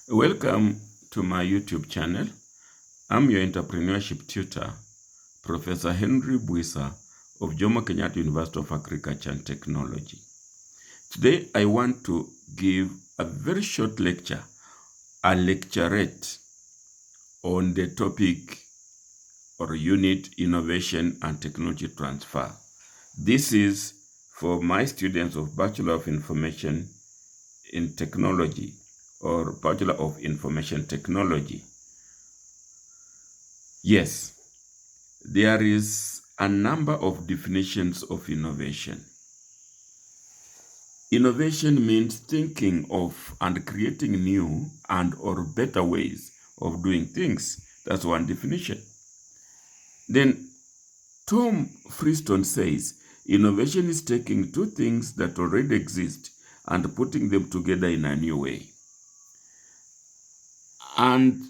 Welcome to my YouTube channel. I'm your entrepreneurship tutor, Professor Henry Buisa of Jomo Kenyatta University of Agriculture and Technology. Today, I want to give a very short lecture, a lecturette on the topic or unit Innovation and Technology Transfer. This is for my students of Bachelor of Information in Technology or Bachelor of Information Technology. Yes, there is a number of definitions of innovation. Innovation means thinking of and creating new and or better ways of doing things. That's one definition. Then Tom Freestone says, innovation is taking two things that already exist and putting them together in a new way. And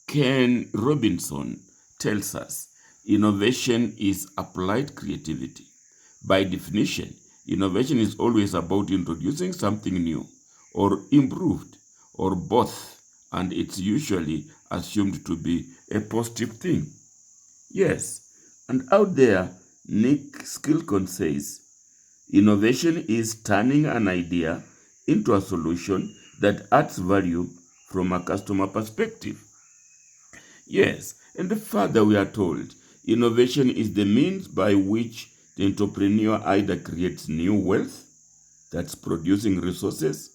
Ken Robinson tells us, innovation is applied creativity. By definition, innovation is always about introducing something new or improved or both, and it's usually assumed to be a positive thing. Yes, and out there, Nick Skilcon says, innovation is turning an idea into a solution that adds value from a customer perspective. Yes, and further we are told, innovation is the means by which the entrepreneur either creates new wealth, that's producing resources,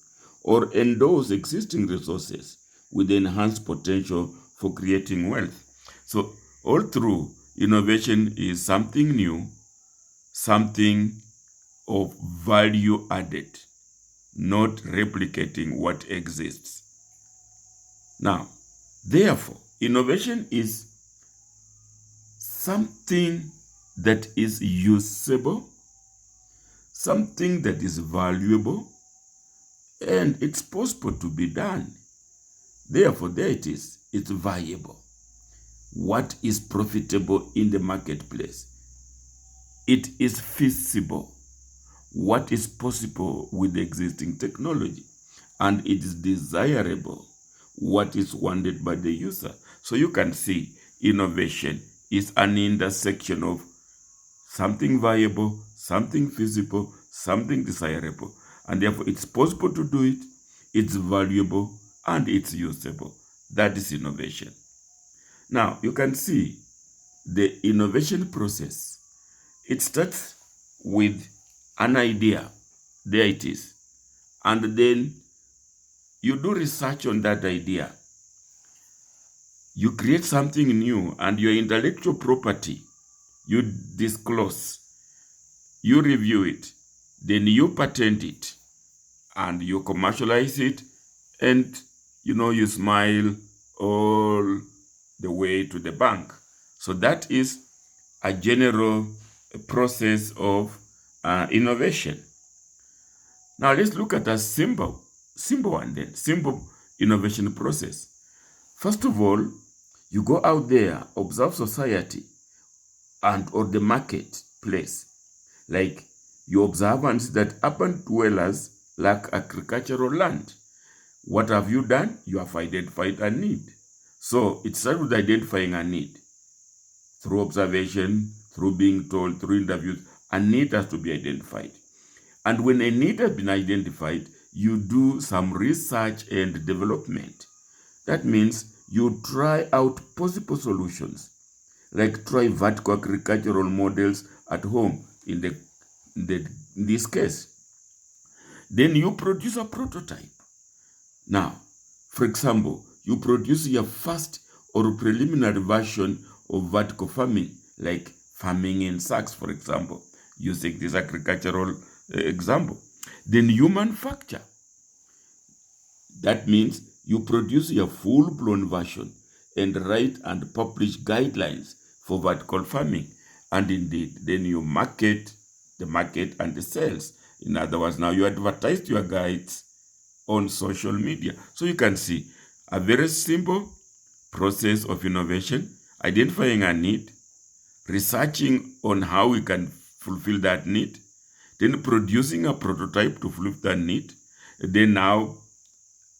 or endows existing resources with enhanced potential for creating wealth. So all through, innovation is something new, something of value added, not replicating what exists. Now, therefore, innovation is something that is usable, something that is valuable, and it's possible to be done. Therefore, there it is. It's viable. What is profitable in the marketplace? It is feasible. What is possible with the existing technology? And it is desirable. What is wanted by the user? So you can see innovation is an intersection of something viable, something feasible, something desirable. And therefore, it's possible to do it, it's valuable, and it's usable. That is innovation. Now, you can see the innovation process. It starts with an idea. There it is. And then you do research on that idea. You create something new, and your intellectual property, you disclose, you review it, then you patent it, and you commercialize it, and you smile all the way to the bank. So that is a general process of innovation. Now let's look at a simple one then, simple innovation process. First of all, you go out there, observe society and or the marketplace. Like you observe and see that urban dwellers lack agricultural land. What have you done? You have identified a need. So it starts with identifying a need. Through observation, through being told, through interviews, a need has to be identified. And when a need has been identified, you do some research and development. That means you try out possible solutions, like try vertical agricultural models at home in this case. Then you produce a prototype. Now, for example, you produce your first or preliminary version of vertical farming, like farming in sacks, for example, using this agricultural example. Then you manufacture. That means you produce your full-blown version and write and publish guidelines for vertical farming. And indeed, then you market the market and the sales. In other words, now you advertise your guides on social media. So you can see a very simple process of innovation, identifying a need, researching on how we can fulfill that need, then producing a prototype to fulfill that need, then now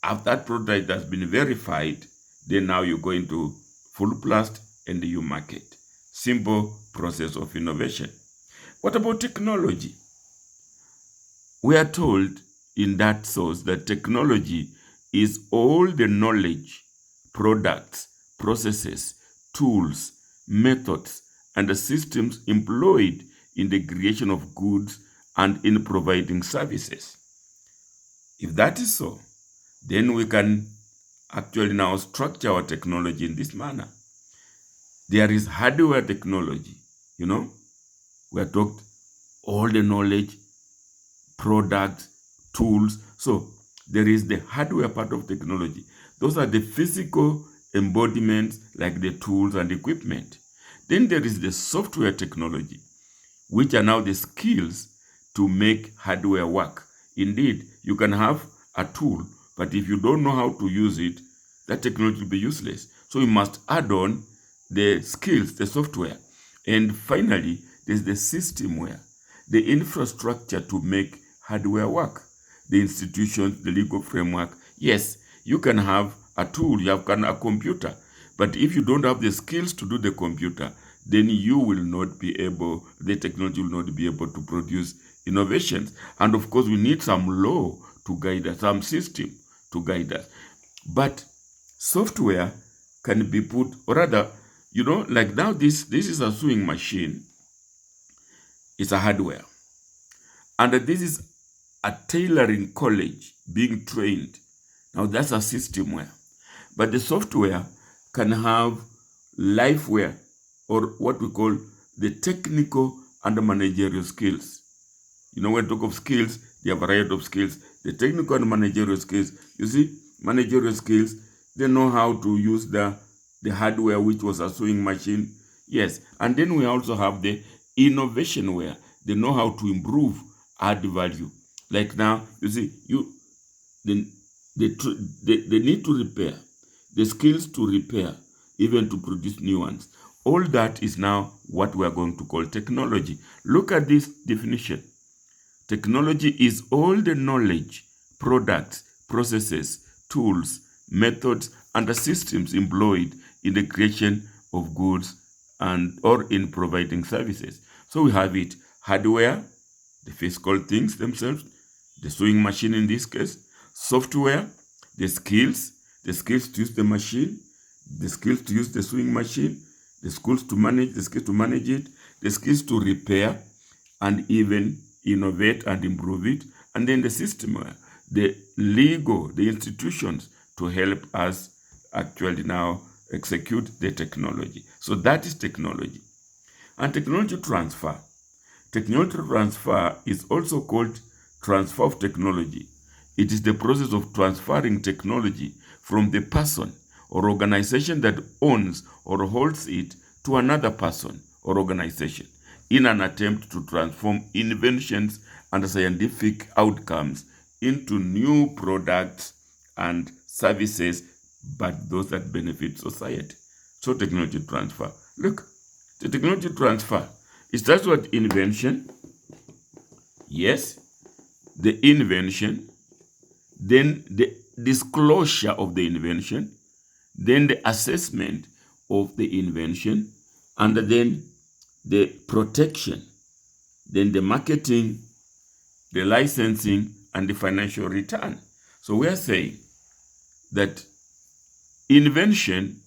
After that product has been verified, then now you go into full blast and you market. Simple process of innovation. What about technology? We are told in that source that technology is all the knowledge, products, processes, tools, methods, and the systems employed in the creation of goods and in providing services. If that is so, then we can actually now structure our technology in this manner. There is hardware technology, we are talked all the knowledge, products, tools. So there is the hardware part of technology. Those are the physical embodiments like the tools and equipment. Then there is the software technology, which are now the skills to make hardware work. Indeed, you can have a tool, but if you don't know how to use it, that technology will be useless. So you must add on the skills, the software. And finally, there's the systemware, the infrastructure to make hardware work, the institutions, the legal framework. Yes, you can have a tool, you have a computer, but if you don't have the skills to do the computer, then you will not be able, the technology will not be able to produce innovations. And of course, we need some law to guide us, some system to guide us. But software can be put, or rather, like now this is a sewing machine. It's a hardware. And this is a tailoring college being trained. Now that's a systemware. But the software can have lifeware, or what we call the technical and managerial skills. When we talk of skills, there are a variety of skills. The technical and managerial skills, you see, managerial skills, they know how to use the hardware, which was a sewing machine. Yes, and then we also have the innovationware. They know how to improve, add value. Like now, you see, they need to repair, the skills to repair, even to produce new ones. All that is now what we are going to call technology. Look at this definition. Technology is all the knowledge, products, processes, tools, methods, and the systems employed in the creation of goods or in providing services. So we have it, hardware, the physical things themselves, the sewing machine in this case, software, the skills to use the machine, the skills to use the sewing machine, the skills to manage it, the skills to repair and even innovate and improve it, and then the system, the legal, the institutions to help us actually now execute the technology. So that is technology. And technology transfer. Technology transfer is also called transfer of technology. It is the process of transferring technology from the person or organization that owns or holds it to another person or organization in an attempt to transform inventions and scientific outcomes into new products and services, but those that benefit society. So technology transfer. Look, the technology transfer, is that what invention? Yes, the invention, then the disclosure of the invention, then the assessment of the invention, and then the protection, then the marketing, the licensing, and the financial return. So we are saying that invention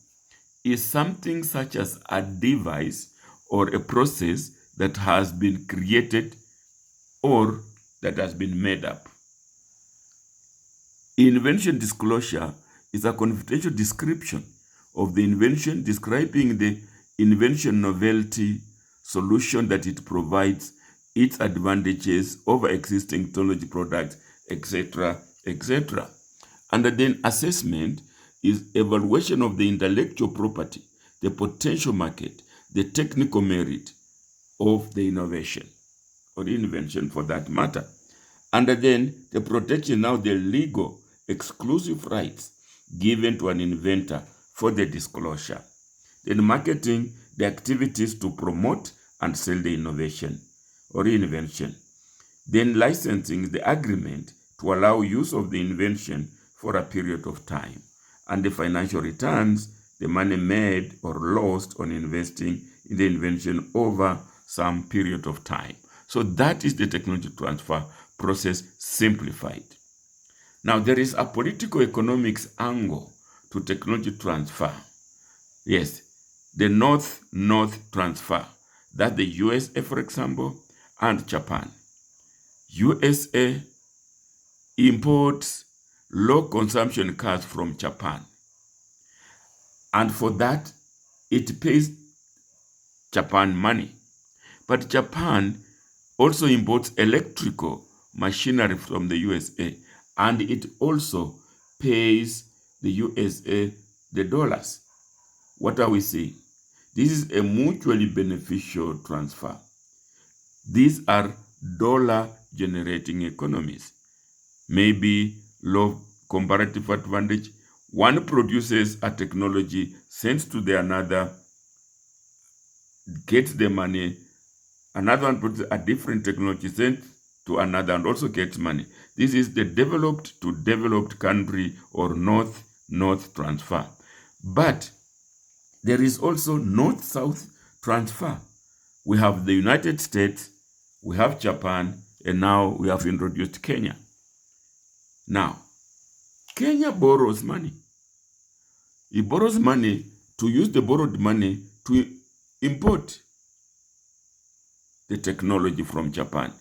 is something such as a device or a process that has been created or that has been made up. Invention disclosure is a confidential description of the invention, describing the invention novelty, solution that it provides, its advantages over existing technology products, etc., etc. And then assessment is evaluation of the intellectual property, the potential market, the technical merit of the innovation or the invention for that matter. And then the protection, now the legal exclusive rights given to an inventor for the disclosure. Then marketing, the activities to promote and sell the innovation or invention. Then licensing, the agreement to allow use of the invention for a period of time. And the financial returns, the money made or lost on investing in the invention over some period of time. So that is the technology transfer process simplified. Now, there is a political economics angle to technology transfer. Yes, the North-North transfer, that the USA, for example, and Japan. USA imports low consumption cars from Japan. And for that, it pays Japan money. But Japan also imports electrical machinery from the USA, and it also pays the USA the dollars. What are we saying? This is a mutually beneficial transfer. These are dollar-generating economies. Maybe low comparative advantage. One produces a technology, sends to the another, gets the money. Another one produces a different technology, sends to another, and also gets money. This is the developed to developed country or North-North transfer. But there is also North-South transfer. We have the United States, we have Japan, and now we have introduced Kenya. Now, Kenya borrows money. It borrows money to use the borrowed money to import the technology from Japan.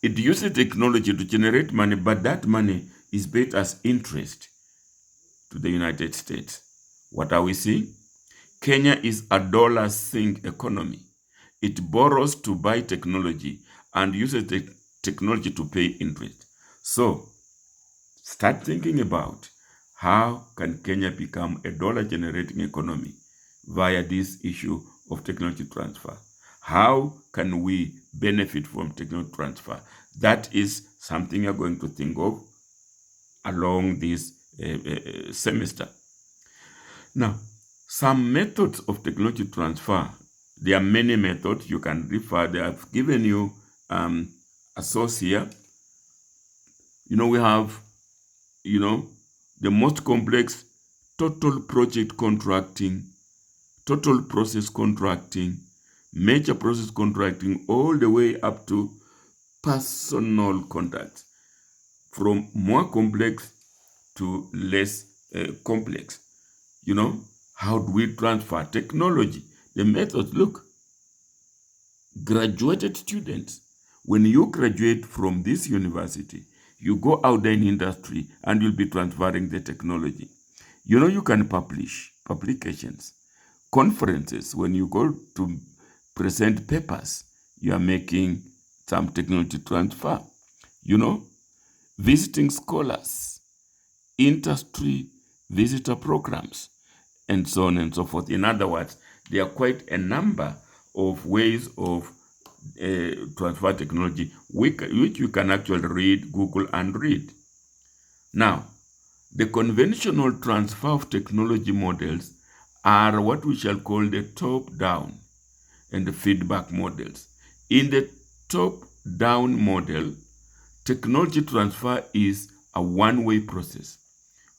It uses technology to generate money, but that money is paid as interest to the United States. What are we seeing? Kenya is a dollar sink economy. It borrows to buy technology and uses the technology to pay interest. So, start thinking about how can Kenya become a dollar-generating economy via this issue of technology transfer. How can we benefit from technology transfer? That is something you're going to think of along this semester. Now, some methods of technology transfer. There are many methods you can refer. They have given you a source here. We have, the most complex total project contracting, total process contracting, major process contracting, all the way up to personal contracts, from more complex to less complex. How do we transfer technology? The methods, look, graduated students. When you graduate from this university, you go out there in industry and you'll be transferring the technology. You can publish publications, conferences. When you go to present papers, you are making some technology transfer. Visiting scholars, industry visitor programs, and so on and so forth. In other words, there are quite a number of ways of transfer technology, which you can actually read, Google, and read. Now, the conventional transfer of technology models are what we shall call the top-down and the feedback models. In the top-down model, technology transfer is a one-way process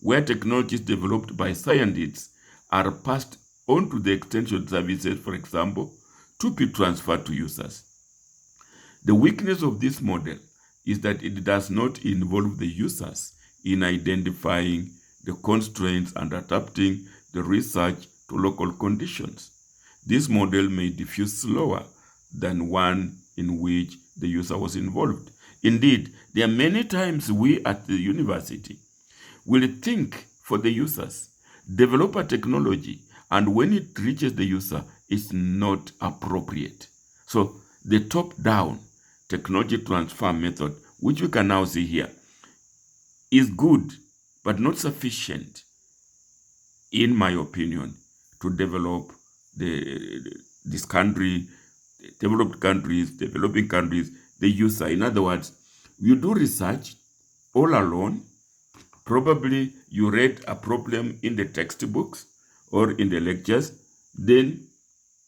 where technologies developed by scientists are passed on to the extension services, for example, to be transferred to users. The weakness of this model is that it does not involve the users in identifying the constraints and adapting the research to local conditions. This model may diffuse slower than one in which the user was involved. Indeed, there are many times we at the university will think for the users, develop a technology, and when it reaches the user, it's not appropriate. So the top-down technology transfer method, which we can now see here, is good, but not sufficient, in my opinion, to develop this country, developed countries, developing countries, the user. In other words, you do research all alone. Probably you read a problem in the textbooks or in the lectures. Then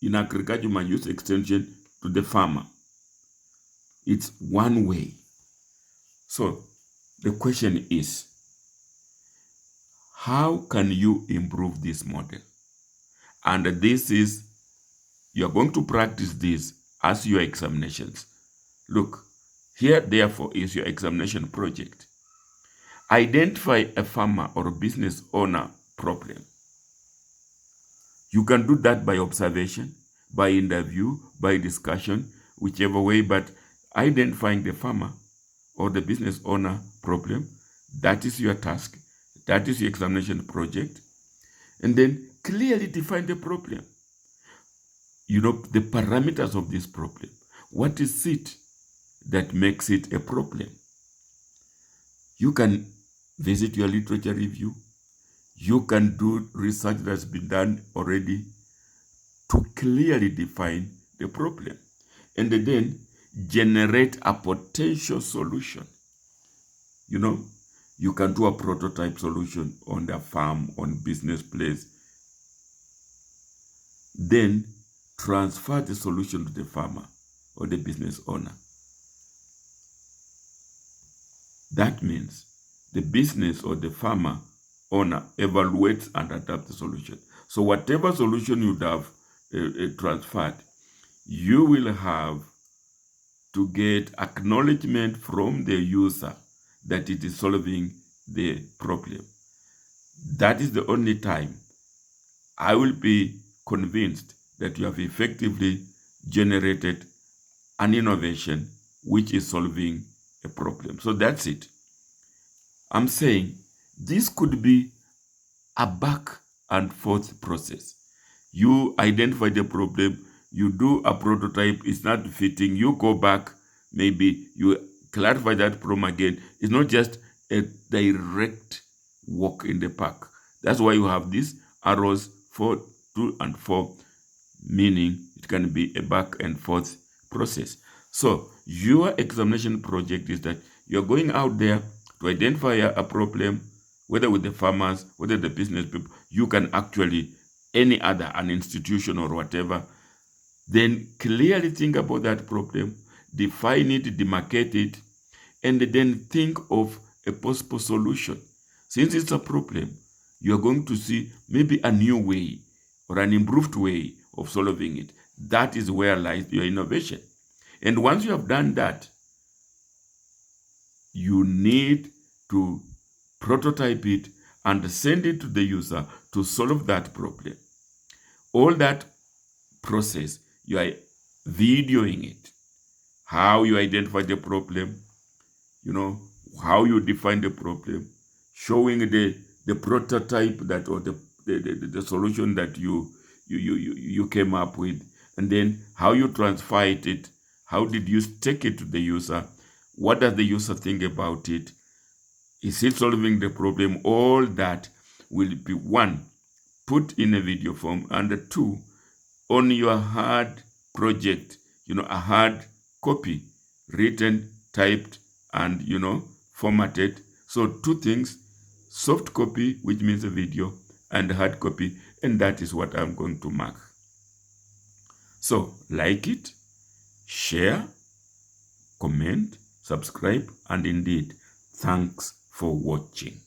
in agriculture, you might use extension to the farmer. It's one way. So the question is, how can you improve this model? And this is, you're going to practice this as your examinations. Look, here therefore is your examination project. Identify a farmer or a business owner problem. You can do that by observation, by interview, by discussion, whichever way, but identifying the farmer or the business owner problem, that is your task, that is your examination project, and then clearly define the problem. You know, the parameters of this problem. What is it that makes it a problem? You can visit your literature review. You can do research that's been done already to clearly define the problem and then generate a potential solution. You know, you can do a prototype solution on the farm, on business place, then transfer the solution to the farmer or the business owner. That means the business or the farmer owner evaluates and adapts the solution. So whatever solution you have transferred, you will have to get acknowledgement from the user that it is solving the problem. That is the only time I will be convinced that you have effectively generated an innovation which is solving a problem. So that's it. I'm saying this could be a back and forth process. You identify the problem, you do a prototype, it's not fitting, you go back, maybe you clarify that problem again. It's not just a direct walk in the park. That's why you have these arrows 4, 2, and 4, meaning it can be a back and forth process. So your examination project is that you're going out there to identify a problem, whether with the farmers, whether the business people, you can actually, any other, an institution or whatever, then clearly think about that problem, define it, demarcate it, and then think of a possible solution. Since it's a problem, you're going to see maybe a new way or an improved way of solving it. That is where lies your innovation. And once you have done that, you need to prototype it and send it to the user to solve that problem. All that process, you are videoing it. How you identify the problem, you know, how you define the problem, showing the prototype that, or the solution that you came up with, and then how you transfer it, how did you take it to the user, what does the user think about it, is it solving the problem? All that will be, 1, put in a video form, and 2, on your hard project, a hard copy, written, typed, and, formatted. So 2 things, soft copy, which means a video, and hard copy, and that is what I'm going to mark. So like it, share, comment, subscribe, and indeed, thanks for watching.